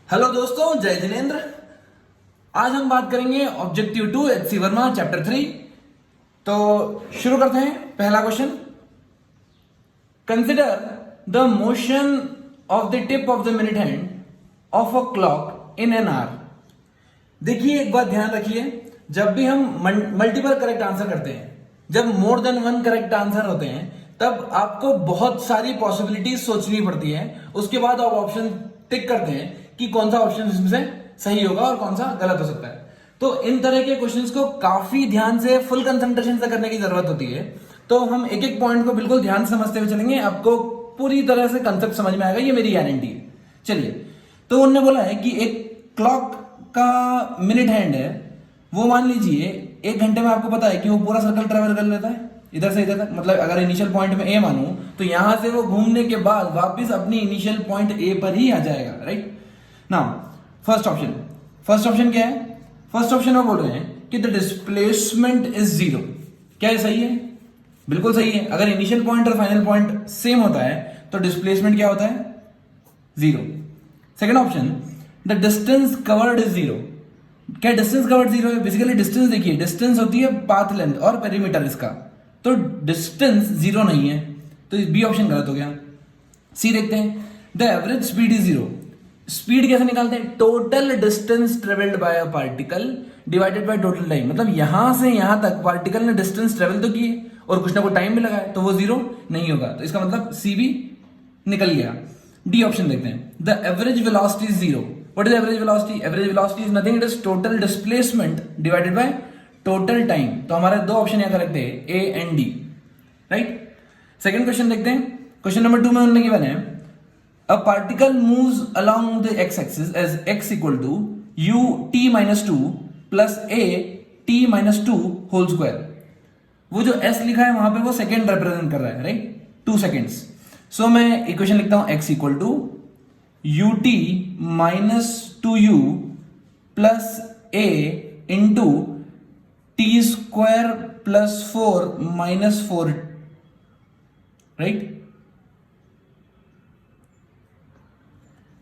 Hello दोस्तों, जय जिनेन्द्र। आज हम बात करेंगे ऑब्जेक्टिव 2 एचसी वर्मा चैप्टर 3। तो शुरू करते हैं। पहला question, consider the motion of the tip of the minute hand of a clock in an hour. देखिए, एक बात ध्यान रखिए, जब भी हम मल्टीपल करेक्ट आंसर करते हैं, जब more than one correct answer होते हैं, तब आपको बहुत सारी पॉसिबिलिटीज सोचनी पड़ती है। उसके बाद आप ऑप्शन टिक करते हैं कि कौन सा ऑप्शन इसमें से सही होगा और कौन सा गलत हो सकता है। तो इन तरह के क्वेश्चंस को काफी ध्यान से, फुल कंसंट्रेशन से करने की जरूरत होती है। तो हम एक एक पॉइंट को बिल्कुल ध्यान से समझते हुए चलेंगे, आपको पूरी तरह से कंसेप्ट समझ में आएगा, ये मेरी गारंटी है। चलिए, तो उन्होंने बोला है कि एक क्लॉक का मिनट हैंड है, वो मान लीजिए 1 घंटे में आपको पता है कि वो पूरा सर्कल ट्रेवल कर लेता है इधर से इधर तक। मतलब अगर इनिशियल पॉइंट में ए मानूं तो यहां से वो घूमने के बाद वापस अपनी इनिशियल पॉइंट ए पर ही आ जाएगा, राइट। नाउ फर्स्ट ऑप्शन क्या है? फर्स्ट ऑप्शन वो बोल रहे हैं कि द डिस्प्लेसमेंट इज जीरो। क्या ये सही है? बिल्कुल सही है। अगर इनिशियल पॉइंट और फाइनल पॉइंट सेम होता है तो डिस्प्लेसमेंट क्या होता है? Zero. Second option, the distance covered is zero. क्या डिस्टेंस कवर्ड जीरो है? बेसिकली डिस्टेंस, देखिए डिस्टेंस होती है पाथ लेंथ और पेरीमीटर इसका, तो डिस्टेंस जीरो नहीं है, तो बी ऑप्शन गलत हो गया। सी देखते हैं, the average speed is zero. Speed कैसे निकालते हैं? Total distance travelled bye a particle divided by total time. मतलब यहां से यहां तक पार्टिकल ने डिस्टेंस ट्रेवल तो किए और कुछ ना कुछ टाइम भी लगाया, तो वो जीरो नहीं होगा। तो इसका मतलब सी भी निकल गया। डी ऑप्शन देखते हैं, the average velocity is zero. What is average velocity? Average velocity is nothing, it is total displacement divided by total time. तो हमारे दो ऑप्शन यहां करेक्ट है, A and D, right. Second question देखते हैं। Question number 2 में उन्होंने given है, a particle moves along the x-axis as x equal to u t minus 2 plus a t minus 2 whole square। वो जो s लिखा है वहां पे वो सेकेंड रिप्रेजेंट कर रहा है, राइट, 2 सेकेंड्स। सो मैं इक्वेशन लिखता हूं x equal to u t minus 2u plus a into t square plus 4 minus 4, right.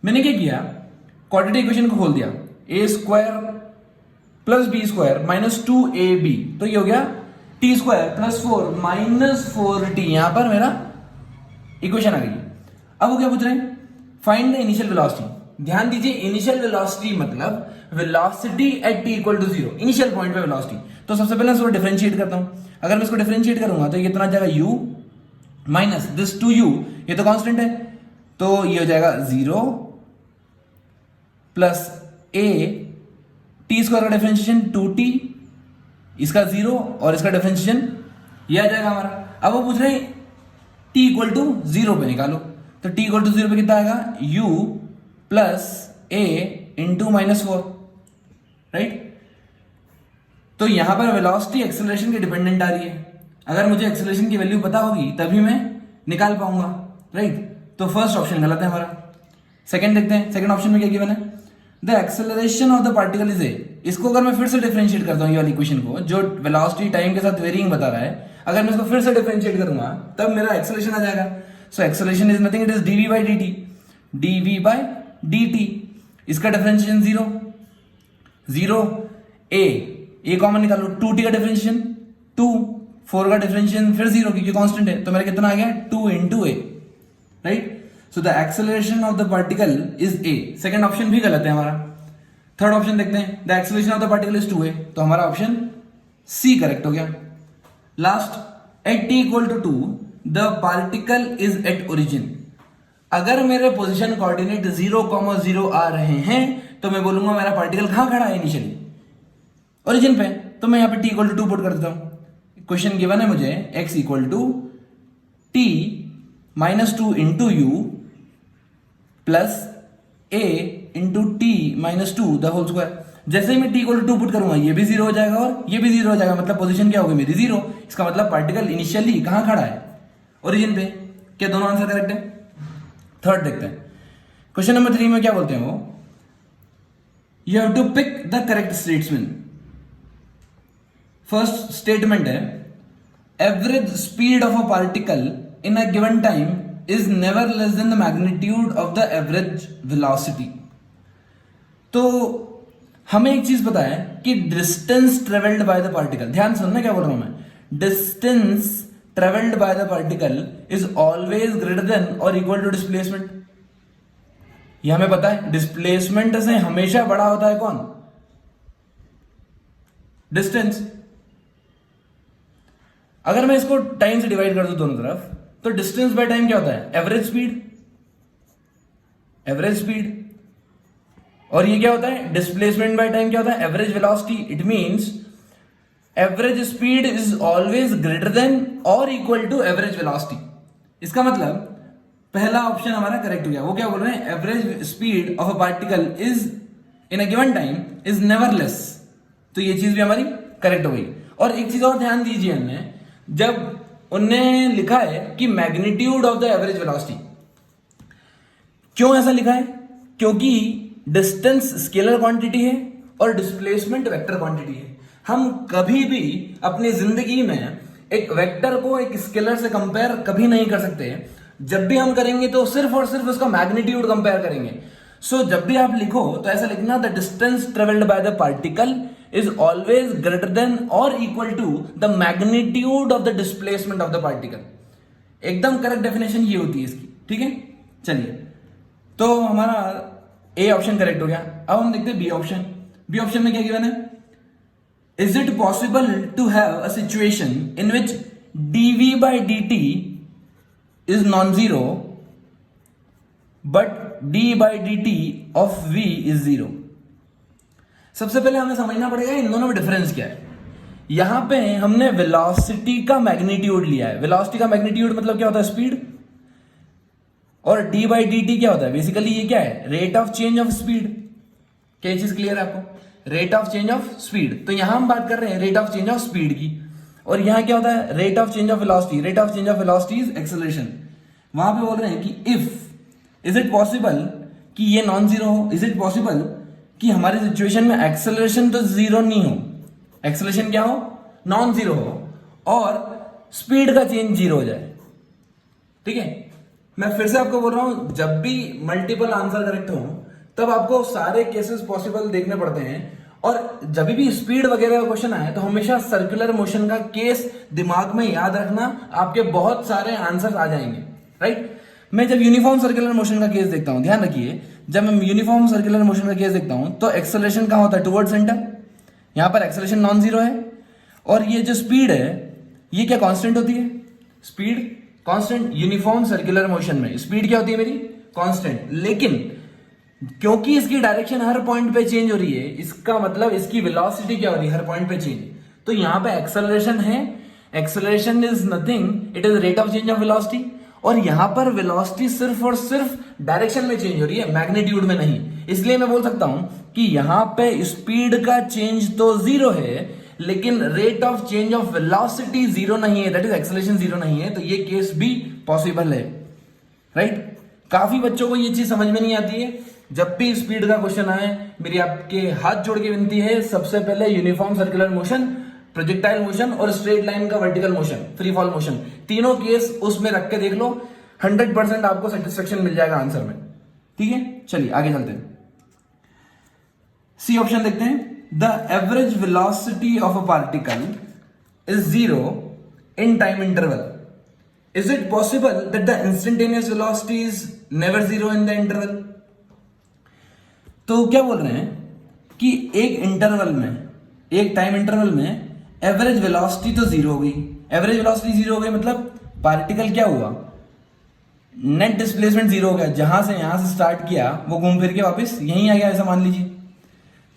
मैंने क्या किया, क्वाड्रेटिक इक्वेशन को खोल दिया, a square plus b square minus 2ab, तो ये हो गया T square plus 4 minus 4t। यहां पर मेरा इक्वेशन आ गई। अब वो क्या पूछ रहे हैं? Find the initial velocity. ध्यान दीजिए, इनिशियल वेलोसिटी मतलब velocity at T equal to zero, initial point पे वेलोसिटी। तो सबसे पहले इसको डिफरेंशिएट करता हूं। अगर मैं इसको डिफरेंशिएट करूंगा तो ये कितना आ जाएगा, u माइनस दिस 2u, ये तो कांस्टेंट है, तो ये हो जाएगा 0 प्लस ए टी स्क्वायर का डिफरेंशिएशन 2t, इसका 0 और इसका डिफरेंशिएशन ये आ जाएगा हमारा। अब वो पूछ रहे हैं t इक्वल टू 0 पे निकालो, तो t इक्वल टू 0 पे कितना आएगा, u plus a into minus 4, right. तो यहां पर वेलोसिटी एक्सेलरेशन के डिपेंडेंट आ रही है। अगर मुझे एक्सेलरेशन की वैल्यू पता होगी तभी मैं निकाल पाऊंगा, राइट। तो फर्स्ट ऑप्शन गलत है हमारा। सेकंड देखते हैं, सेकंड ऑप्शन में क्या गिवन है, the acceleration of the particle is ए। इसको अगर मैं फिर से डिफरेंशिएट करता हूं, ये वाली इक्वेशन को, जो वेलोसिटी टाइम के साथ वेरिंग बता रहा है, अगर मैं इसको फिर से डिफरेंशिएट करूंगा तब मेरा एक्सेलरेशन आ जाएगा। So acceleration is nothing, it is DV by D T, DV by D T. इसका डिफरेंशिएशन 0 ए कॉमन निकालो, 2t का डिफरेंशिएशन 2, 4 का डिफरेंशिएशन फिर 0 क्योंकि कांस्टेंट है, तो मेरा कितना आ गया 2 into A, right. So the acceleration of the particle is A. Second option भी गलत है हमारा। थर्ड ऑप्शन देखते हैं, the acceleration of the particle is 2a, तो हमारा ऑप्शन सी करेक्ट हो गया। Last, at t equal to 2 the particle is at origin. अगर मेरे पोजीशन कोऑर्डिनेट 0,0 आ रहे हैं तो मैं बोलूंगा मेरा पार्टिकल कहां खड़ा है, इनिशियली ओरिजिन पे। तो मैं यहां पे t इक्वल टू 2 पुट कर देता हूं। क्वेश्चन गिवन है मुझे x equal to t minus 2 into U plus a into T minus 2 the whole square. जैसे ही मैं t इक्वल टू 2 पुट करूंगा ये भी 0 हो जाएगा और ये भी 0 हो जाएगा, मतलब पोजीशन क्या होगी मेरी 0। इसका मतलब पार्टिकल इनिशियली कहां खड़ा है, ओरिजिन पे। क्या दोनों आंसर करेक्ट है? थर्ड देखते हैं। क्वेश्चन नंबर 3 में क्या बोलते हैं वो, you have to pick the correct statement. First statement है, average speed of a particle in a given time is never less than the magnitude of the average velocity। तो हमें एक चीज पता है कि distance travelled by the particle, ध्यान सुनना क्या बोल रहा हूं मैं, distance travelled by the particle is always greater than और इक्वल टू डिस्प्लेसमेंट। ये हमें पता है, डिस्प्लेसमेंट से हमेशा बड़ा होता है कौन, डिस्टेंस। अगर मैं इसको टाइम से डिवाइड कर दूं दोनों तरफ, तो डिस्टेंस बाय टाइम क्या होता है, एवरेज स्पीड, एवरेज स्पीड। और ये क्या होता है, डिस्प्लेसमेंट बाय टाइम क्या होता है, average velocity. It means average speed is always greater than और इक्वल टू एवरेज वेलोसिटी। इसका मतलब पहला ऑप्शन हमारा करेक्ट हो गया। वो क्या बोल रहे हैं, average speed of a particle is in a given time is never less. तो ये चीज भी हमारी करेक्ट हो गई। और एक चीज और ध्यान दीजिए, हमने जब उनने लिखा है कि magnitude of the average velocity, क्यों ऐसा लिखा है, क्योंकि डिस्टेंस स्केलर क्वांटिटी है और डिस्प्लेसमेंट वेक्टर क्वांटिटी है। हम कभी भी अपनी जिंदगी में एक वेक्टर को एक स्केलर से कंपेयर कभी नहीं कर सकते। जब भी हम करेंगे तो सिर्फ और सिर्फ उसका मैग्नीट्यूड कंपेयर करेंगे। सो जब भी आप लिखो तो ऐसा लिखना, the distance travelled by the particle is always greater than और equal to the magnitude of the displacement of the particle. एकदम करेक्ट डेफिनेशन ये होती है इसकी, ठीक है। चलिए, तो हमारा ए ऑप्शन करेक्ट हो गया। अब हम देखते हैं बी ऑप्शन। बी ऑप्शन में क्या गिवन है, is it possible to have a situation in which dv by dt is non-zero but d by dt of v is zero। सबसे पहले हमें समझना पड़ेगा इन दोनों में डिफरेंस क्या है। यहां पे हमने वेलोसिटी का मैग्नीट्यूड लिया है। वेलोसिटी का मैग्नीट्यूड मतलब क्या होता है, स्पीड। और d by dt क्या होता है, बेसिकली ये क्या है, rate of change of speed. क्या ये चीज क्लियर है आपको, rate of change of speed. तो यहां हम बात कर रहे हैं rate of change of speed की। और यहां क्या होता है, rate of change of velocity. Rate of change of velocity is acceleration. वहां पे बोल रहे हैं कि इज इट पॉसिबल कि ये नॉन जीरो हो, इज इट पॉसिबल कि हमारी सिचुएशन में एक्सेलरेशन तो जीरो नहीं हो, एक्सेलरेशन क्या हो, नॉन जीरो हो, और स्पीड का चेंज जीरो हो जाए। ठीक है, मैं फिर से आपको बोल रहा हूं, जब भी मल्टीपल आंसर करेक्ट हो तब आपको सारे केसेस पॉसिबल देखने पड़ते हैं। और जब भी स्पीड वगैरह का क्वेश्चन आए तो हमेशा सर्कुलर मोशन का केस दिमाग में याद रखना, आपके बहुत सारे आंसर आ जाएंगे, राइट। मैं जब यूनिफॉर्म सर्कुलर मोशन का केस देखता हूं, ध्यान रखिए, जब मैं यूनिफॉर्म सर्कुलर मोशन का केस देखता हूं तो एक्सेलरेशन कहां होता है, टुवर्ड सेंटर। यहां पर एक्सेलरेशन नॉन जीरो है, और ये जो स्पीड है ये क्या कांस्टेंट होती है, speed constant. Uniform circular motion में स्पीड क्या होती है मेरी, कांस्टेंट। लेकिन क्योंकि इसकी डायरेक्शन हर पॉइंट पे चेंज हो रही है, इसका मतलब इसकी वेलोसिटी क्या हो रही है, हर पॉइंट पे चेंज। तो यहां पे एक्सेलरेशन है, acceleration is nothing, it is rate of change of velocity. और यहां पर वेलोसिटी सिर्फ और सिर्फ डायरेक्शन में चेंज हो रही है, मैग्नीट्यूड में नहीं। इसलिए मैं बोल सकता हूं कि यहां पे स्पीड का चेंज तो जीरो है, लेकिन rate of change of velocity zero नहीं है, दैट इज एक्सेलरेशन जीरो नहीं है। तो ये केस भी पॉसिबल है, राइट। काफी बच्चों को ये चीज समझ में नहीं आती है। जब भी स्पीड का क्वेश्चन आए, मेरी आपके हाथ जोड़ के विनती है, सबसे पहले uniform circular motion, projectile motion और स्ट्रेट लाइन का vertical motion, free fall motion, तीनों केस उसमें रख के देख लो, 100% आपको सेटिस्फेक्शन मिल जाएगा आंसर में। ठीक है, चलिए आगे चलते हैं। सी ऑप्शन देखते हैं, the average velocity of a particle is zero in time interval. Is it possible that the instantaneous velocity is never zero in the interval. तो क्या बोल रहे हैं कि एक इंटरवल में, एक टाइम इंटरवल में एवरेज वेलोसिटी तो जीरो हो गई। एवरेज वेलोसिटी जीरो हो गई मतलब पार्टिकल क्या हुआ, नेट डिस्प्लेसमेंट जीरो हो गया। जहां से यहां से स्टार्ट किया वो घूम फिर के वापस यहीं आ गया, ऐसा मान लीजिए।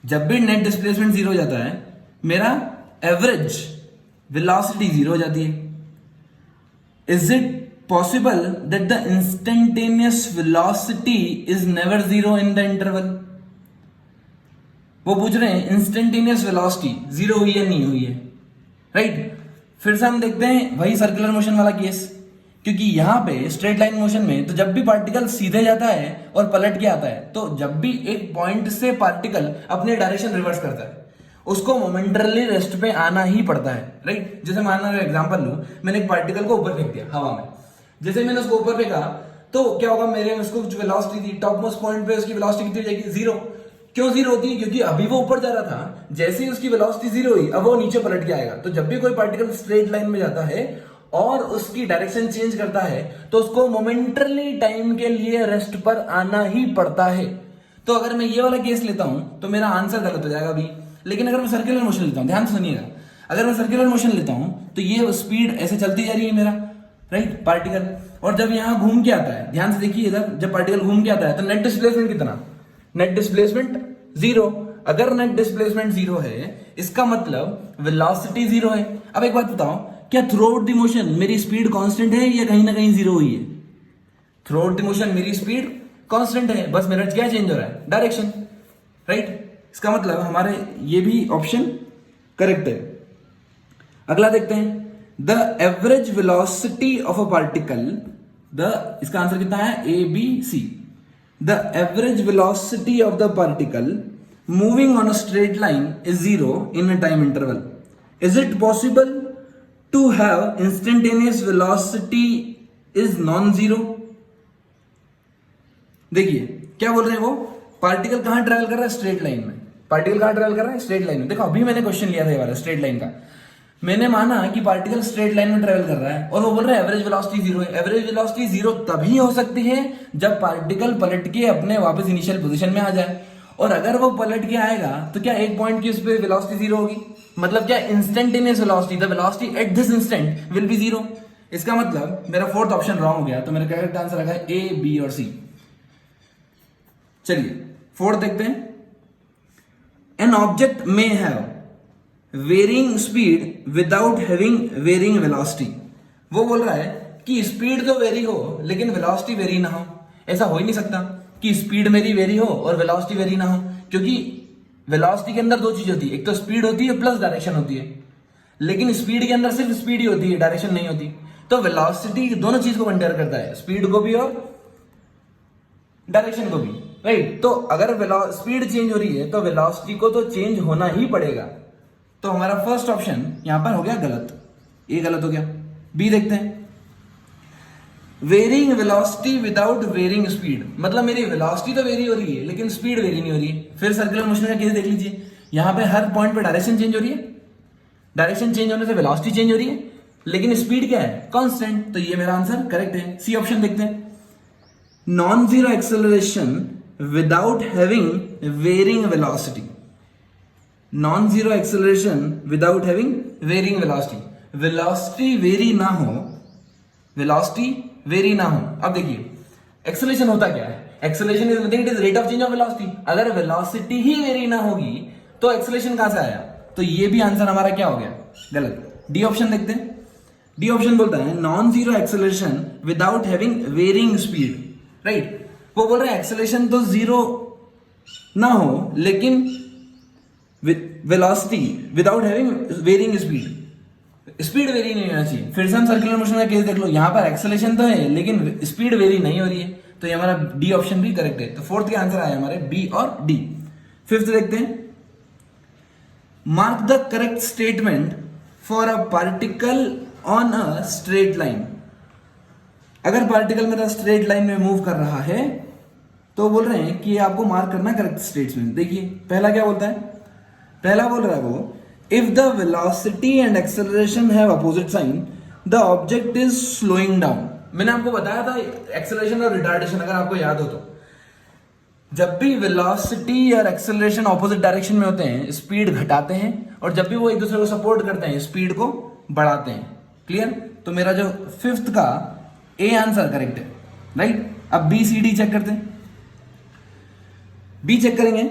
जब भी नेट डिस्प्लेसमेंट जीरो हो जाता है, मेरा एवरेज वेलोसिटी जीरो हो जाती है। Is it possible that the instantaneous velocity is never zero in the interval. वो पूछ रहे हैं इंस्टेंटेनियस वेलोसिटी जीरो हुई है नहीं हुई है, राइट। फिर से हम देखते हैं वही सर्कुलर मोशन वाला केस, क्योंकि यहां पे स्ट्रेट लाइन मोशन में तो जब भी पार्टिकल सीधे जाता है और पलट के आता है, तो जब भी एक पॉइंट से पार्टिकल अपने डायरेक्शन रिवर्स करता है, उसको मोमेंटरली रेस्ट पे आना ही पड़ता है, राइट। जैसे मानना एग्जांपल लूं, मैंने एक पार्टिकल को ऊपर फेंक दिया हवा में। जैसे मैंने उसको ऊपर फेंका तो क्या होगा, मेरे उसको जो वेलोसिटी थी टॉप मोस्ट पॉइंट पे, उसकी वेलोसिटी कितनी हो जाएगी, जीरो। क्यों जीरो होती है? क्योंकि अभी वो ऊपर जा रहा था, जैसे ही उसकी वेलोसिटी जीरो हुई अब वो नीचे पलट के आएगा। तो जब भी कोई पार्टिकल स्ट्रेट लाइन में जाता है और उसकी डायरेक्शन चेंज करता है तो उसको मोमेंटरली टाइम के लिए रेस्ट पर आना ही पड़ता है। तो अगर मैं ये वाला केस लेता हूं तो मेरा आंसर गलत हो जाएगा अभी। लेकिन अगर मैं सर्कुलर मोशन लेता हूं, ध्यान से सुनिएगा, अगर मैं सर्कुलर मोशन लेता हूं तो ये स्पीड ऐसे चलती जा रही है मेरा, राइट, पार्टिकल, और जब यहां घूम के आता है, ध्यान से देखिए इधर, जब पार्टिकल घूम के आता है तो नेट डिस्प्लेसमेंट कितना? Net displacement zero. अगर नेट डिस्प्लेसमेंट जीरो है इसका मतलब वेलोसिटी जीरो है। अब एक बात बताओ, क्या थ्रू आउट द मोशन मेरी स्पीड कांस्टेंट है या कहीं ना कहीं जीरो हुई है? थ्रू आउट द मोशन मेरी स्पीड कांस्टेंट है, बस मेरा क्या चेंज हो रहा है? Direction, right. इसका मतलब हमारे ये भी ऑप्शन करेक्ट है। अगला देखते हैं, the average velocity of a particle, इसका आंसर कितना है? A B C. The average velocity of the particle moving on a straight line is zero in a time interval. Is it possible to have instantaneous velocity is non-zero? देखिए क्या बोल रहे हैं वो, particle कहां travel कर रहा है? स्ट्रेट लाइन में। पार्टिकल कहां ट्रेवल कर रहा है? स्ट्रेट लाइन में। देखो अभी मैंने क्वेश्चन लिया था ये वाला स्ट्रेट लाइन का, मैंने माना कि पार्टिकल स्ट्रेट लाइन में ट्रेवल कर रहा है और वो बोल रहा है एवरेज वेलोसिटी जीरो है। एवरेज वेलोसिटी जीरो तभी हो सकती है जब पार्टिकल पलट के अपने वापस इनिशियल पोजीशन में आ जाए, और अगर वो पलट के आएगा तो क्या एक पॉइंट की उस पर वेलोसिटी जीरो होगी? मतलब क्या instantaneous velocity, the velocity at this instant will be zero. इसका मतलब मेरा फोर्थ ऑप्शन रॉन्ग हो गया, तो मेरा करेक्ट आंसर आएगा ए, बी और सी। चलिए फोर्थ देखते हैं, an object may have varying speed without having varying velocity. वो बोल रहा है कि स्पीड तो वेरी हो लेकिन वेलोसिटी वेरी ना हो। ऐसा हो ही नहीं सकता कि स्पीड मेरी वेरी हो और वेलोसिटी वेरी ना हो, क्योंकि वेलोसिटी के अंदर दो चीज होती है, एक तो स्पीड होती है प्लस डायरेक्शन होती है, लेकिन स्पीड के अंदर सिर्फ स्पीड ही होती है, डायरेक्शन नहीं होती। तो वेलोसिटी दोनों चीज को कंपेयर करता है, स्पीड को भी और डायरेक्शन को भी, राइट। तो अगर स्पीड चेंज हो रही है तो वेलोसिटी को तो चेंज होना ही पड़ेगा। तो हमारा फर्स्ट ऑप्शन यहां पर हो गया गलत, ये गलत हो गया। बी देखते हैं, varying velocity without varying speed, मतलब मेरी वेलोसिटी तो वेरी हो रही है लेकिन स्पीड वेरी नहीं हो रही है। फिर सर्कुलर मोशन का केस देख लीजिए, यहां पे हर पॉइंट पे डायरेक्शन चेंज हो रही है, डायरेक्शन चेंज होने से वेलोसिटी चेंज हो रही है, लेकिन स्पीड क्या है? कांस्टेंट। तो ये मेरा आंसर करेक्ट है, सी ऑप्शन देखते हैं, non zero acceleration without having varying velocity. Non zero acceleration without having varying velocity, velocity vary ना हो, वेलोसिटी वेरी ना हो। अब देखिए एक्सेलरेशन होता क्या है? Acceleration is nothing, it is rate of change of velocity. अगर वेलोसिटी ही वेरी ना होगी तो एक्सेलरेशन कहां से आया? तो ये भी आंसर हमारा क्या हो गया? गलत। डी ऑप्शन देखते हैं, डी ऑप्शन बोलता है non zero acceleration without having varying speed, right. वो बोल रहे हैं एक्सेलरेशन तो जीरो ना हो लेकिन velocity without having varying speed, speed vary नहीं होना चाहिए। फिर से हम सर्कुलर मोशन का केस देख लो, यहां पर एक्सेलरेशन तो है लेकिन स्पीड वेरी नहीं हो रही है, तो ये हमारा डी ऑप्शन भी करेक्ट है। तो फोर्थ के आंसर आया हमारे बी और डी। फिफ्थ देखते हैं, mark the correct statement for a particle on a straight line. अगर पार्टिकल मेरा स्ट्रेट लाइन में मूव कर रहा है तो बोल रहे हैं कि आपको मार्क करना करेक्ट स्टेटमेंट। देखिए पहला क्या बोलता है, पहला बोल रहा है वो, if the velocity and acceleration have opposite sign the object is slowing down. मैंने आपको बताया था एक्सेलरेशन और रिटार्डेशन, अगर आपको याद हो तो, जब भी वेलोसिटी और एक्सेलरेशन ऑपोजिट डायरेक्शन में होते हैं स्पीड घटाते हैं, और जब भी वो एक दूसरे को सपोर्ट करते हैं स्पीड को बढ़ाते हैं। क्लियर? तो मेरा जो फिफ्थ का ए आंसर करेक्ट है, राइट। अब बी सी डी चेक करते हैं, बी चेक करेंगे,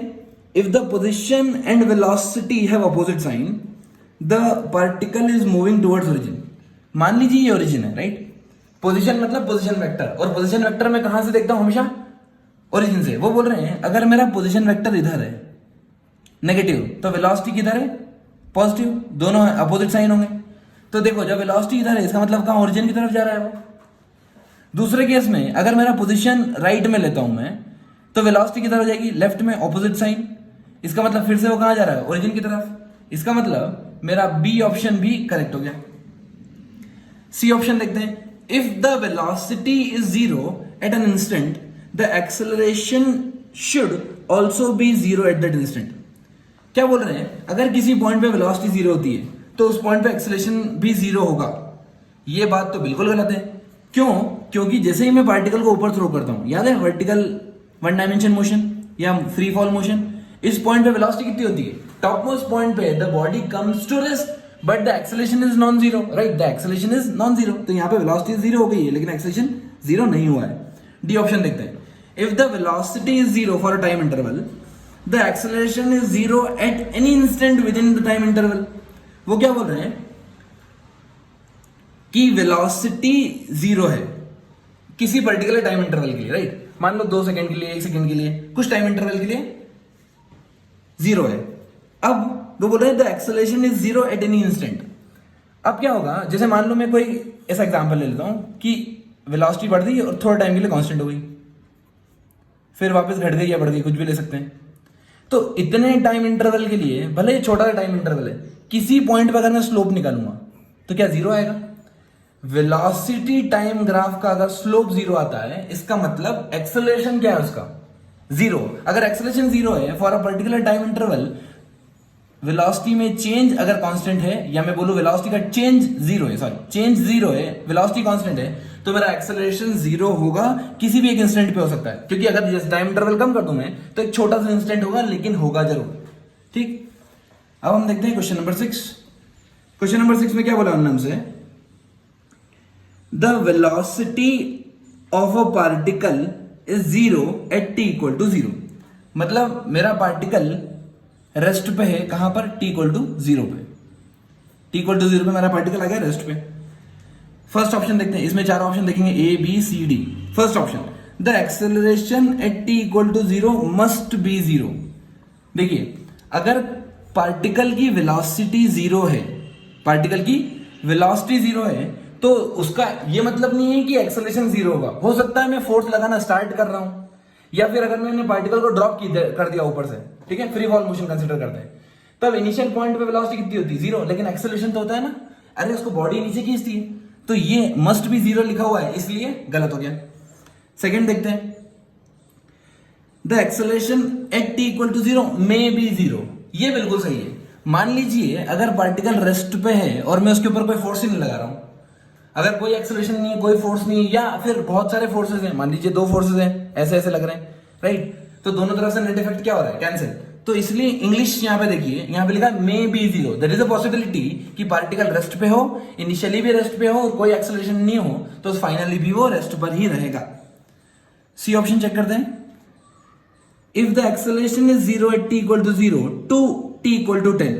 if the position and velocity have opposite sign the particle is moving towards origin. मान लीजिए ये ओरिजिन है, राइट। पोजीशन मतलब पोजीशन वेक्टर, और पोजीशन वेक्टर में कहां से देखता हूं? हमेशा ओरिजिन से। वो बोल रहे हैं अगर मेरा पोजीशन वेक्टर इधर है नेगेटिव तो वेलोसिटी किधर है? पॉजिटिव, दोनों अपोजिट साइन होंगे। तो देखो जब वेलोसिटी इधर है इसका मतलब कहां? ओरिजिन की तरफ जा रहा है वो। दूसरे केस में अगर मेरा पोजीशन राइट में लेता हूं मैं तो वेलोसिटी किधर हो जाएगी? लेफ्ट में, ऑपोजिट साइन। इसका मतलब फिर से वो कहां जा रहा है? ओरिजिन की तरफ। इसका मतलब मेरा बी ऑप्शन भी करेक्ट हो गया। सी ऑप्शन देखते हैं, if the velocity is zero at an instant the acceleration should also be zero at that instant. क्या बोल रहे हैं, अगर किसी पॉइंट पे वेलोसिटी जीरो होती है तो उस पॉइंट पे एक्सेलरेशन भी जीरो होगा. ये बात तो बिल्कुल गलत है. क्यों? क्योंकि जैसे ही मैं पार्टिकल को ऊपर थ्रो करता हूं, याद है वर्टिकल वन डायमेंशन मोशन या फ्री फॉल मोशन, इस पॉइंट पे वेलोसिटी कितनी होती है? टॉप मोस्ट पॉइंट पे the body comes to rest but the acceleration is non zero, right? The acceleration is non zero. तो यहाँ पे वेलोसिटी जीरो हो गई है लेकिन एक्सेलरेशन जीरो नहीं हुआ है. डी ऑप्शन देखते हैं. If the velocity is zero for a time interval, the acceleration is zero at any instant with in the time interval. वो क्या बोल रहे हैं कि वेलोसिटी जीरो है किसी पर्टिकुलर टाइम इंटरवल के लिए, राइट? मान लो 2 सेकंड के लिए, 1 सेकंड के लिए, कुछ टाइम इंटरवल के लिए जीरो है. अब वो बोल रहे हैं the acceleration is zero at any instant. अब क्या होगा, जैसे मान लो मैं कोई ऐसा एग्जांपल ले लेता हूं कि वेलोसिटी बढ़ गई और थोड़ा टाइम के लिए कांस्टेंट हो गई, फिर वापस घट गई या बढ़ गई, कुछ भी ले सकते हैं. तो इतने टाइम इंटरवल के लिए, भले ही छोटा टाइम इंटरवल है, किसी पॉइंट पर अगर मैं स्लोप निकालूंगा तो क्या जीरो आएगा? वेलोसिटी टाइम ग्राफ का अगर स्लोप जीरो आता है, इसका मतलब एक्सेलरेशन क्या है उसका? जीरो. अगर एक्सेलरेशन जीरो है for a particular time interval, velocity में चेंज अगर कांस्टेंट है, या मैं बोलूं वेलोसिटी का चेंज जीरो है, सॉरी चेंज जीरो है, वेलोसिटी कांस्टेंट है, तो मेरा एक्सेलरेशन जीरो होगा. किसी भी एक इंस्टेंट पे हो सकता है, क्योंकि अगर जैसे टाइम इंटरवल कम कर दूं मैं तो एक छोटा सा इंस्टेंट होगा, लेकिन होगा जरूर. ठीक. अब हम देखते हैं क्वेश्चन नंबर 6. क्वेश्चन नंबर 6 में क्या बोला हमने हमसे? The velocity of a particle is zero at T equal to zero. मतलब मेरा पार्टिकल रेस्ट पे है, कहां पर? टी इक्वल टू जीरो पे. टी इक्वल टू जीरो पे मेरा पार्टिकल आ गया रेस्ट पे. फर्स्ट ऑप्शन देखते हैं, इसमें 4 ऑप्शन देखेंगे, A B C D. First option, the acceleration at T equal to zero must be zero. देखिए, अगर पार्टिकल की वेलोसिटी जीरो है, पार्टिकल की वेलोसिटी जीरो है, तो उसका ये मतलब नहीं है कि एक्सेलरेशन जीरो होगा. हो सकता है मैं फोर्स लगाना स्टार्ट कर रहा हूं, या फिर अगर मैंने पार्टिकल को ड्रॉप कर दिया ऊपर से, ठीक है, फ्री फॉल मोशन कंसीडर करते हैं, तब इनिशियल पॉइंट पे वेलोसिटी कितनी होती है? जीरो. लेकिन एक्सेलरेशन तो होता है ना, अरे उसको बॉडी नीचे खींचती है, तो ये मस्ट भी जीरो लिखा हुआ है, इसलिए गलत हो गया. सेकंड देखते हैं, the acceleration at T equal to zero may be zero. ये बिल्कुल सही है. मान लीजिए अगर पार्टिकल रेस्ट पे है और मैं उसके ऊपर कोई फोर्स ही नहीं लगा रहा हूं, अगर कोई एक्सेलरेशन नहीं है, कोई फोर्स नहीं है, या फिर बहुत सारे फोर्सेस हैं, मान लीजिए 2 फोर्सेस हैं, ऐसे ऐसे लग रहे हैं, राइट? तो दोनों तरफ से नेट इफेक्ट क्या हो रहा है? कैंसिल. तो इसलिए इंग्लिश यहां पे देखिए, यहां पे लिखा है may be zero. There is a possibility कि पार्टिकल रेस्ट पे हो, इनिशियली भी रेस्ट पे हो और कोई एक्सेलरेशन नहीं हो, तो फाइनली भी वो रेस्ट पर ही रहेगा. सी ऑप्शन चेक करते हैं. If the acceleration is zero at T equal to zero to T equal to 10.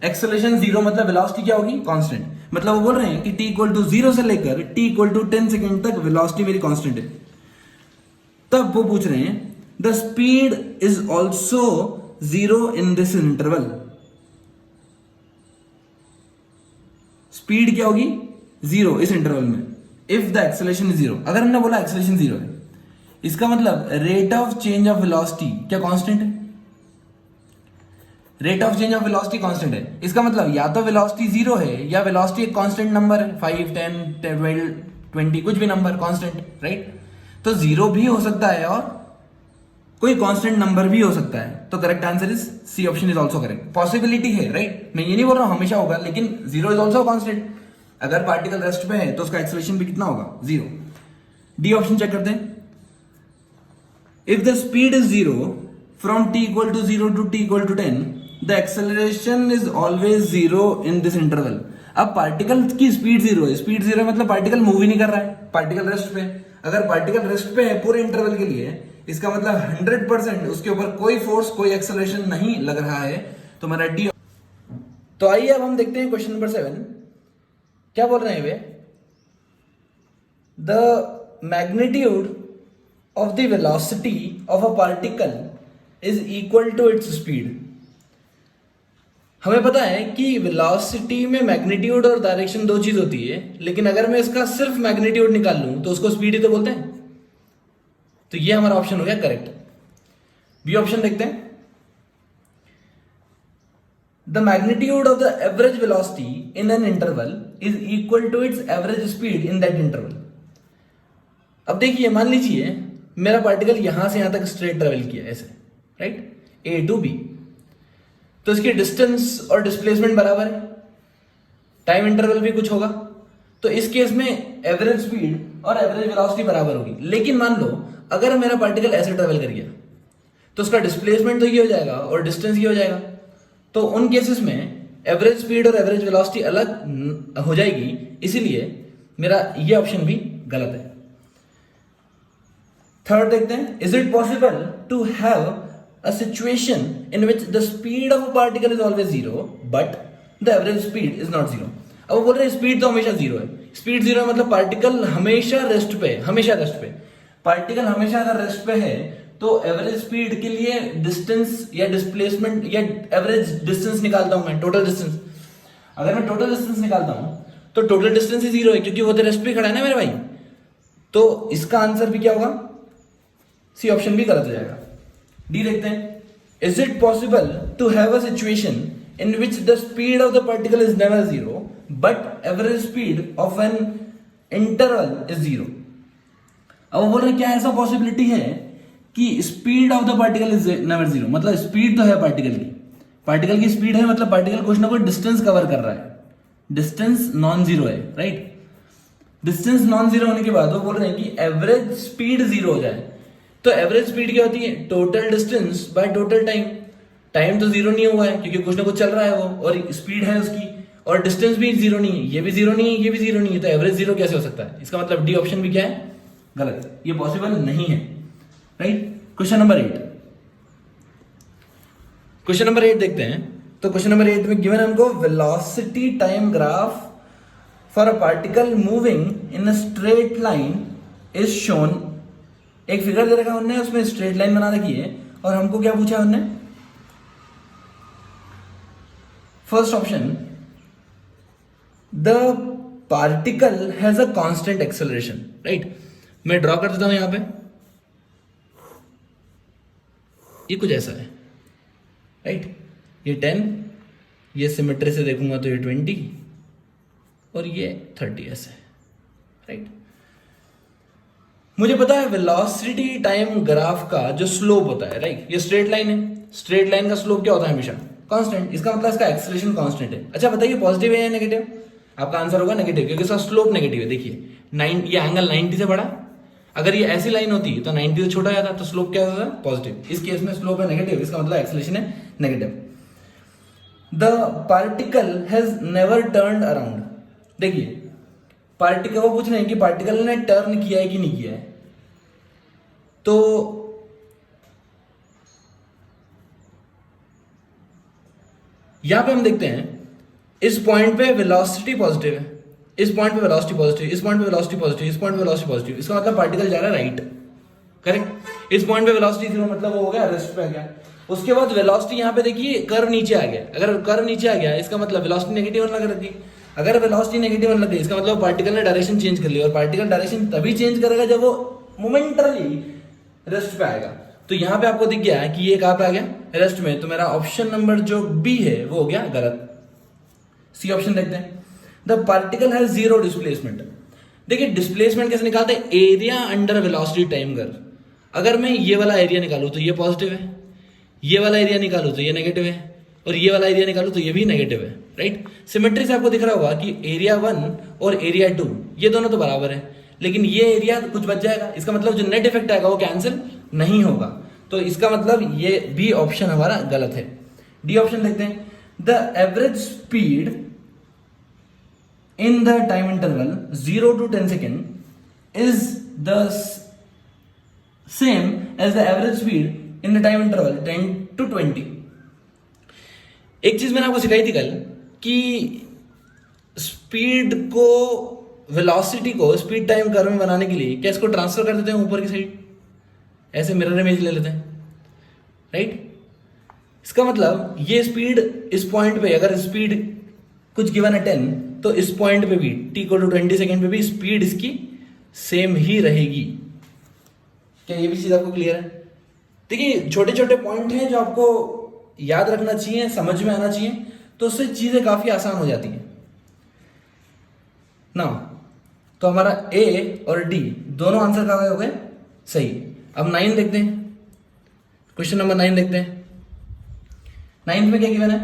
Acceleration zero मतलब वेलोसिटी क्या होगी? कांस्टेंट. मतलब वो बोल रहे हैं कि t इक्वल टू जीरो से लेकर t इक्वल टू 10 सेकेंड तक वेलोसिटी मेरी कांस्टेंट है. तब वो पूछ रहे हैं the speed is also zero in this interval. Speed क्या होगी? जीरो इस इंटरवल में. If the acceleration is zero, अगर हमने बोला एक्सेलरेशन जीरो है, इसका मतलब rate of change of velocity क्या कांस्टेंट है? Rate of change of velocity constant है. इसका मतलब या तो वेलोसिटी जीरो है या वेलोसिटी एक कांस्टेंट नंबर है, 5 10 12 20 कुछ भी नंबर कांस्टेंट, राइट? तो जीरो भी हो सकता है और कोई कांस्टेंट नंबर भी हो सकता है. तो correct answer is C option is also correct. Possibility है, राइट? मैं ये नहीं बोल रहा हूं हमेशा होगा, लेकिन जीरो इज ऑल्सो कांस्टेंट. अगर पार्टिकल रेस्ट पे है तो उसका एक्सेलरेशन भी कितना होगा? जीरो. डी ऑप्शन चेक करते हैं. If the speed is zero from t equal to zero to t equal to 10, the acceleration is always zero in this interval. अब पार्टिकल की स्पीड जीरो है, स्पीड जीरो मतलब particle move ही नहीं कर रहा है, पार्टिकल रेस्ट पे. अगर पार्टिकल रेस्ट पे है पूरे इंटरवल के लिए, इसका मतलब 100% उसके ऊपर कोई फोर्स, कोई एक्सेलरेशन नहीं लग रहा है, तो मेरा डी. तो आइए अब हम देखते हैं क्वेश्चन नंबर 7. क्या बोल रहे हैं वे? The magnitude of the velocity of a particle is equal to its speed. हमें पता है कि वेलोसिटी में मैग्नीट्यूड और डायरेक्शन दो चीज होती है, लेकिन अगर मैं इसका सिर्फ मैग्नीट्यूड निकाल लूं तो उसको स्पीड ही तो बोलते हैं. तो ये हमारा ऑप्शन हो गया करेक्ट. बी ऑप्शन देखते हैं. The magnitude of the average velocity in an interval is equal to its average speed in that interval. अब देखिए, मान लीजिए मेरा पार्टिकल यहां से यहां तक स्ट्रेट ट्रेवल किया ऐसे, राइट, ए टू बी, तो इसकी डिस्टेंस और डिस्प्लेसमेंट बराबर है, टाइम इंटरवल भी कुछ होगा, तो इस केस में एवरेज स्पीड और एवरेज वेलोसिटी बराबर होगी। लेकिन मान लो अगर मेरा पार्टिकल ऐसे ट्रेवल कर गया तो उसका डिस्प्लेसमेंट तो ये हो जाएगा और डिस्टेंस ये हो जाएगा, तो उन केसेस में एवरेज स्पीड और एवरेज वेलोसिटी अलग हो जाएगी, इसीलिए मेरा ये ऑप्शन भी गलत है। थर्ड देखते हैं, is it possible to have a situation in which the speed of a particle is always zero but the average speed is not zero. अब वो बोल रहे हैं स्पीड तो हमेशा जीरो है, स्पीड जीरो है मतलब पार्टिकल हमेशा रेस्ट पे, हमेशा रेस्ट पे, पार्टिकल हमेशा अगर रेस्ट पे है तो एवरेज स्पीड के लिए डिस्टेंस या डिस्प्लेसमेंट या एवरेज डिस्टेंस निकालता हूं मैं, टोटल डिस्टेंस, अगर मैं टोटल डिस्टेंस निकालता हूं तो टोटल डिस्टेंस ही जीरो है क्योंकि वो तो रेस्ट पे खड़ा है ना मेरे भाई, तो इसका आंसर भी क्या होगा, सी ऑप्शन भी गलत हो जाएगा। डी देखते हैं, is it possible to have a situation in which the speed of the particle is never zero but average speed of an interval is zero। अब वो बोल रहे क्या ऐसा पॉसिबिलिटी है कि speed of the particle is never zero, मतलब speed तो है पार्टिकल की स्पीड है, मतलब पार्टिकल कुछ ना कुछ डिस्टेंस कवर कर रहा है, डिस्टेंस नॉन जीरो है, राइट, डिस्टेंस नॉन जीरो होने के बाद वो बोल रहे हैं कि एवरेज स्पीड जीरो हो जाए, तो एवरेज स्पीड क्या होती है, total distance by total time, time तो जीरो नहीं हुआ है क्योंकि कुछ ना कुछ चल रहा है वो, और स्पीड है उसकी, और डिस्टेंस भी जीरो नहीं है, ये भी जीरो नहीं है, ये भी जीरो नहीं है, तो एवरेज जीरो कैसे हो सकता है, इसका मतलब डी ऑप्शन भी क्या है, गलत, ये पॉसिबल नहीं है, right. Question number 8, question number 8 देखते हैं, तो क्वेश्चन नंबर 8 में गिवन हमको velocity time graph for a particle moving in a straight line is shown, एक फिगर दे रखा है उन्होंने, उसमें स्ट्रेट लाइन बना रखी है और हमको क्या पूछा उन्होंने, first option, the particle has a constant acceleration, right, मैं ड्रॉ कर देता हूं यहां पे, ये कुछ ऐसा है, राइट, ये 10, ये सिमेट्री से देखूंगा तो ये 20 और ये 30 ऐसे, राइट। मुझे पता है वेलोसिटी टाइम ग्राफ का जो स्लोप होता है, राइट, ये स्ट्रेट लाइन है, स्ट्रेट लाइन का स्लोप क्या होता है हमेशा, कांस्टेंट, इसका मतलब इसका एक्सेलरेशन कांस्टेंट है। अच्छा बताइए पॉजिटिव है या नेगेटिव, आपका आंसर होगा नेगेटिव क्योंकि इसका स्लोप नेगेटिव है। देखिए 9, ये एंगल 90 से बड़ा, अगर ये ऐसी लाइन होती तो 90 से छोटा जाता, तो स्लोप क्या होता, पॉजिटिव, इस केस में स्लोप है नेगेटिव, इसका मतलब एक्सेलरेशन है negative. The particle has never turned around, देखिए पार्टिकल, वो पूछ रहे हैं कि पार्टिकल ने टर्न किया है कि नहीं किया है, तो यहां पे हम देखते हैं इस पॉइंट पे वेलोसिटी पॉजिटिव है, इस पॉइंट पे वेलोसिटी पॉजिटिव, इस पॉइंट पे वेलोसिटी पॉजिटिव, इस पॉइंट पे वेलोसिटी पॉजिटिव, इसका मतलब पार्टिकल जा रहा है राइट, करेक्ट। इस पॉइंट पे वेलोसिटी जीरो मतलब वो हो गया रेस्ट पे आ गया। उसके बाद वेलोसिटी यहाँ पे देखिए कर्व नीचे आ गया, अगर कर्व नीचे आ गया इसका मतलब वेलोसिटी नेगेटिव होने लग रही, अगर वेलोसिटी नेगेटिव होने लग गई इसका मतलब पार्टिकल ने डायरेक्शन चेंज कर लिया, और पार्टिकल डायरेक्शन तभी चेंज करेगा जब वो मोमेंटरली रेस्ट पे आएगा। तो यहाँ पे आपको दिख गया है कि ये कहाँ पे आ गया, रेस्ट में, तो मेरा ऑप्शन नंबर जो बी है वो हो गया गलत। सी ऑप्शन देखते हैं, the particle has zero displacement. देखिए डिस्प्लेसमेंट कैसे निकालते हैं, area under velocity time curve. अगर मैं ये वाला एरिया निकालूं तो ये पॉजिटिव है, ये वाला एरिया निकालूं तो ये नेगेटिव है, और ये वाला एरिया निकालूं तो ये भी नेगेटिव है, राइट। सिमेट्री से आपको दिख रहा होगा कि एरिया 1 और एरिया 2 ये दोनों तो बराबर है, लेकिन ये एरिया कुछ बच जाएगा, इसका मतलब जो नेट इफेक्ट आएगा वो कैंसिल नहीं होगा, तो इसका मतलब ये बी ऑप्शन हमारा गलत है। डी ऑप्शन देखते हैं, the average speed in the time interval 0 to 10 second is the same as the average speed in the time interval 10 to 20। एक चीज मैंने आपको सिखाई थी कल कि स्पीड को, वेलोसिटी को स्पीड टाइम कर्व में बनाने के लिए क्या इसको ट्रांसफर कर देते हैं ऊपर की साइड, ऐसे मिरर इमेज ले लेते हैं, राइट। इसका मतलब ये स्पीड इस पॉइंट पे, अगर स्पीड कुछ गिवन है 10, तो इस पॉइंट पे भी t को 20 सेकेंड पे भी स्पीड इसकी सेम ही रहेगी। क्या ये भी चीज आपको क्लियर है? देखिए छोटे छोटे पॉइंट हैं जो आपको याद रखना चाहिए, समझ में आना चाहिए, तो उससे चीजें काफी आसान हो जाती हैं ना। तो हमारा ए और डी दोनों आंसर कहाँ हो गए, सही। अब 9 देखते हैं, क्वेश्चन नंबर 9 देखते हैं। 9 में क्या गिवन है?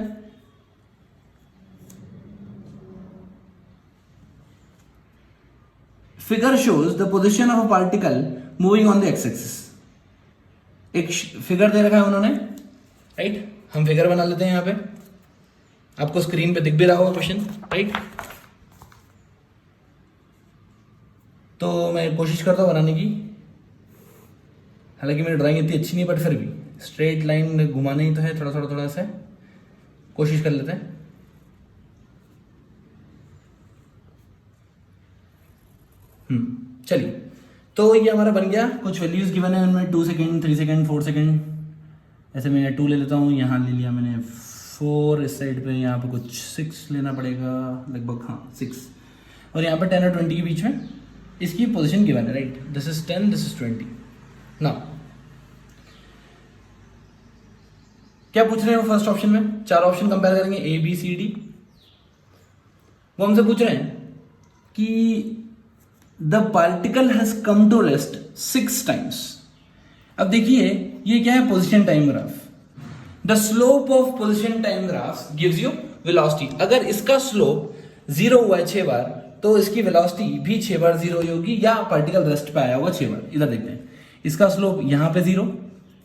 Figure shows the position of a particle moving on the x axis. एक फिगर दे रखा है उन्होंने, राइट? हम फिगर बना लेते हैं यहां पे, आपको स्क्रीन पे दिख भी रहा होगा क्वेश्चन, राइट? तो मैं कोशिश करता हूं बनाने की, हालांकि मेरी ड्राइंग इतनी अच्छी नहीं, बट फिर भी स्ट्रेट लाइन घुमाना ही तो है, थोड़ा थोड़ा सा कोशिश कर लेते हैं। चलिए, तो ये हमारा बन गया, कुछ वैल्यूज गिवन है उनमें, 2 सेकेंड, 3 सेकेंड, 4 सेकेंड, ऐसे मैं 2 ले लेता हूँ, यहाँ ले लिया मैंने 4, इस साइड पे यहाँ पे कुछ 6 लेना पड़ेगा लगभग, हाँ 6, और यहाँ पे 10 और 20 के बीच में इसकी पोजीशन गिवन है, right? This is 10, this is 20। Now क्या पूछ रहे हैं वो फर्स्ट ऑप्शन में? 4 ऑप्शन कंपेयर करेंगे, A B C D। वो हमसे पूछ रहे हैं कि the particle has come to rest 6 times. अब देखिए ये क्या है? Position time graph. The slope of position time graph gives you velocity. अगर इसका स्लोप 0 हुआ है 6 बार, तो इसकी वेलोसिटी भी 6 बार 0 होगी, या पार्टिकल रेस्ट पे आया होगा 6 बार। इधर देखते हैं, इसका स्लोप यहाँ पे 0,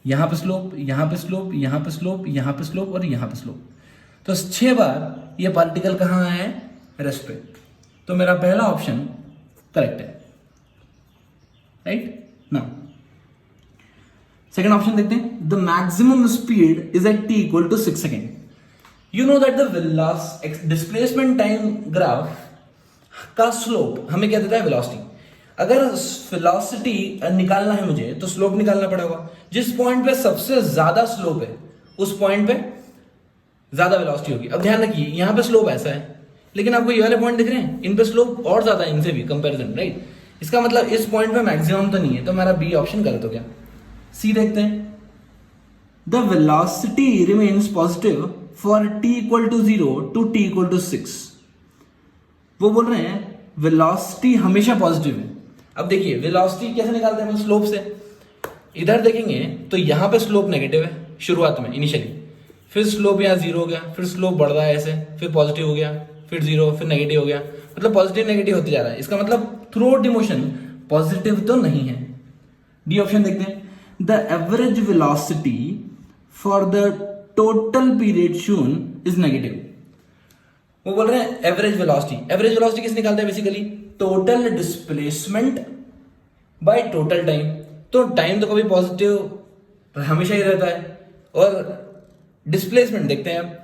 यहाँ पे स्लोप, यहाँ पे स्लोप, यहाँ पे स्लोप, यहाँ पे स्लोप और यहाँ पे स्लोप। तो 6 बार ये पार्टिकल कहाँ आया है? रेस्ट पे। तो मेरा पहला ऑप्शन करेक्ट है, राइट? नाउ सेकंड ऑप्शन देखते हैं। The maximum speed is at t equal to 6 second. You know that the displacement time graph का स्लोप हमें क्या देता है? वेलोसिटी। अगर वेलोसिटी निकालना है मुझे, तो स्लोप निकालना पड़ेगा। जिस पॉइंट पे सबसे ज्यादा स्लोप है, उस पॉइंट पे ज्यादा वेलोसिटी होगी। अब ध्यान रखिए, यहां पे स्लोप ऐसा है, लेकिन आपको ये वाले पॉइंट दिख रहे हैं, इन पे स्लोप और ज्यादा है इनसे भी कंपैरिजन, राइट? इसका मतलब इस पॉइंट पे मैक्सिमम तो नहीं है, तो मेरा बी ऑप्शन गलत हो गया। सी देखते हैं। The velocity remains positive for t equal to 0 to t equal to 6। वो बोल रहे हैं वेलोसिटी हमेशा पॉजिटिव है। अब देखिए वेलोसिटी कैसे निकालते हैं? स्लोप से। इधर देखेंगे तो यहां पे स्लोप नेगेटिव है शुरुआत में, इनिशियली, फिर स्लोप यहाँ 0 हो गया, फिर स्लोप बढ़ रहा है ऐसे, फिर पॉजिटिव हो गया, फिर 0, फिर नेगेटिव हो गया, मतलब पॉजिटिव नेगेटिव होते जा रहा है। इसका मतलब throughout the motion positive तो नहीं है। डी ऑप्शन देखते हैं। The average velocity for the total period soon is negative. वो बोल रहे हैं एवरेज वेलोसिटी। एवरेज वेलोसिटी किस निकालते हैं? Basically total displacement by total time. तो टाइम तो कभी पॉजिटिव हमेशा ही रहता है, और डिस्प्लेसमेंट देखते हैं। अब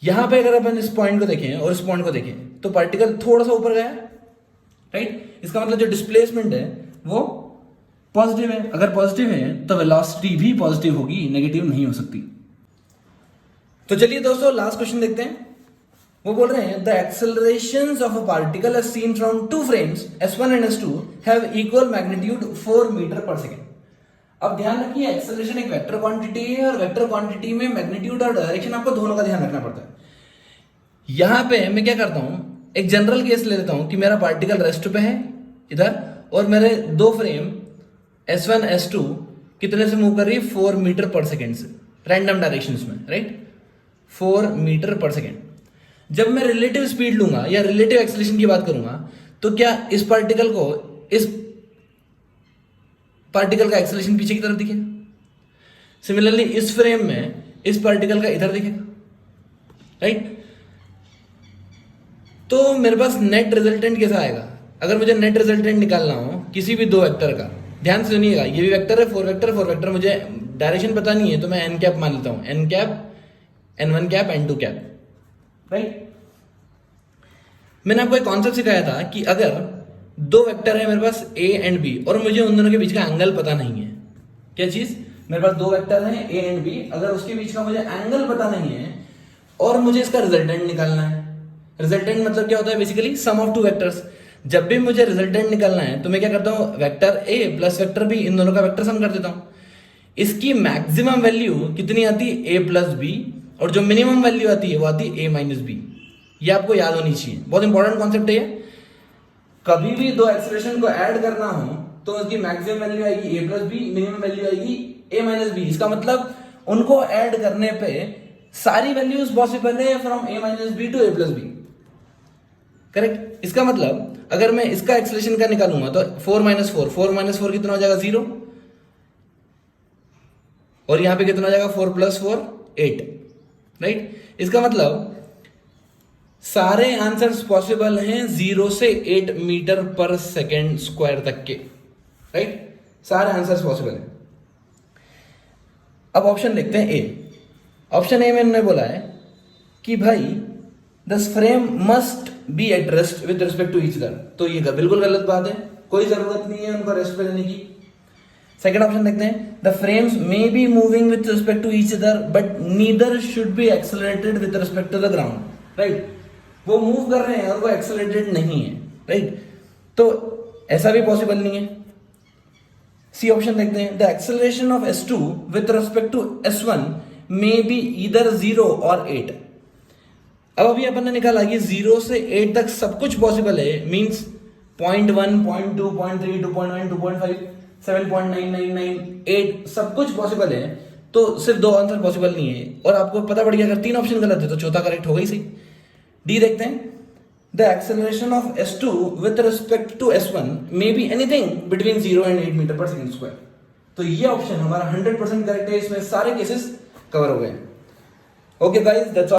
यहां पे अगर अपन इस पॉइंट को देखें और इस पॉइंट को देखें, तो पार्टिकल थोड़ा सा ऊपर गया, राइट? इसका मतलब जो डिस्प्लेसमेंट है वो पॉजिटिव है। अगर पॉजिटिव है तो वेलोसिटी भी पॉजिटिव होगी, नेगेटिव नहीं हो सकती। तो चलिए दोस्तों लास्ट क्वेश्चन देखते हैं। वो बोल रहे हैं the accelerations of a particle as seen from 2 frames S1 and S2 have equal magnitude 4 metre per second. अब ध्यान रखिए, एक्सेलरेशन एक वेक्टर क्वांटिटी है, और वेक्टर क्वांटिटी में मैग्नीट्यूड और डायरेक्शन आपको दोनों का ध्यान रखना पड़ता है। यहां पे मैं क्या करता हूं, एक जनरल केस ले लेता हूं कि मेरा पार्टिकल रेस्ट पे है इधर, और मेरे 2 फ्रेम S1 S2 कितने से मूव कर रही है? 4 मीटर पर सेकेंड से, रैंडम डायरेक्शंस में, राइट? 4 metre per second. जब मैं रिलेटिव स्पीड लूंगा या रिलेटिव एक्सेलरेशन की बात करूंगा, तो क्या इस पार्टिकल को, इस पार्टिकल का एक्सेलरेशन पीछे की तरफ दिखेगा? सिमिलरली इस फ्रेम में इस पार्टिकल का इधर दिखेगा, राइट? तो मेरे पास नेट रिजल्टेंट कैसा आएगा? अगर मुझे नेट रिजल्टेंट निकालना हो किसी भी 2 वेक्टर का, ध्यान से सुनिएगा, ये भी वेक्टर है, 4 वेक्टर, मुझे डायरेक्शन पता नहीं है, तो मैं एन कैप मान लेता हूं, N cap, N1 cap, N2 cap, right? मैंने आपको एक कॉन्सेप्ट सिखाया था कि अगर 2 वेक्टर है मेरे पास A एंड B, और मुझे उन दोनों के बीच का एंगल पता नहीं है, क्या चीज? मेरे पास 2 वेक्टर हैं A एंड B, अगर उसके बीच का मुझे एंगल पता नहीं है और मुझे इसका रिजल्टेंट निकालना है। रिजल्टेंट मतलब क्या होता है? Basically sum of 2 vectors. जब भी मुझे रिजल्टेंट निकालना है तो मैं क्या करता हूं, vector A plus vector B, इन दोनों का वेक्टर सम कर देता हूं। इसकी मैक्सिमम वैल्यू कितनी आती है? A प्लस B, और जो मिनिमम वैल्यू आती है वो आती है A माइनस B। ये आपको याद होनी चाहिए, बहुत इंपॉर्टेंट कॉन्सेप्ट है ये। कभी भी 2 एक्सेलरेशन को ऐड करना हो तो उसकी मैक्सिमम वैल्यू आएगी a plus B, minimum value आएगी a माइनस बी। इसका मतलब उनको ऐड करने पे सारी वैल्यूज पॉसिबल है from a minus B to a plus B, correct. इसका मतलब अगर मैं इसका एक्सलेशन का निकालूंगा तो 4 माइनस 4 कितना हो जाएगा 0, और यहां पे कितना हो जाएगा 4 प्लस 4 8, राइट। इसका मतलब सारे आंसर्स पॉसिबल हैं 0 से 8 मीटर पर सेकेंड स्क्वायर तक के, राइट। सारे आंसर्स पॉसिबल हैं। अब ऑप्शन देखते हैं ए। ऑप्शन ए में उन्होंने बोला है कि भाई this frame must be at rest with respect to each other. तो ये बिल्कुल गलत बात है, कोई जरूरत नहीं है उनको रेस्ट पे लेने की। सेकेंड ऑप्शन देखते हैं, the frames may be moving with respect to each other but neither should be accelerated with respect to the ground, right. वो मूव कर रहे हैं और वो एक्सेलरेटेड नहीं है, राइट। तो ऐसा भी पॉसिबल नहीं है। सी ऑप्शन देखते हैं, the acceleration of S2 with respect to S1 may be either 0 और 8। अब अभी अपन ने निकाला कि 0 से 8 तक सब कुछ पॉसिबल है, मींस 0.1, 0.2, 0.3, 2.1, 2.5, 7.999, 8 सब कुछ पॉसिबल है। तो सिर्फ 2 आंसर पॉसिबल नहीं है, और आपको पता पड़ गया अगर 3 ऑप्शन गलत है तो चौथा करेक्ट हो गई सही। डी देखते हैं, the acceleration of S2 with respect to S1 may be anything between 0 and 8 metre per second square. तो ये ऑप्शन हमारा 100% करेक्ट है, इसमें सारे केसेस कवर हो गए। Okay guys, that's all.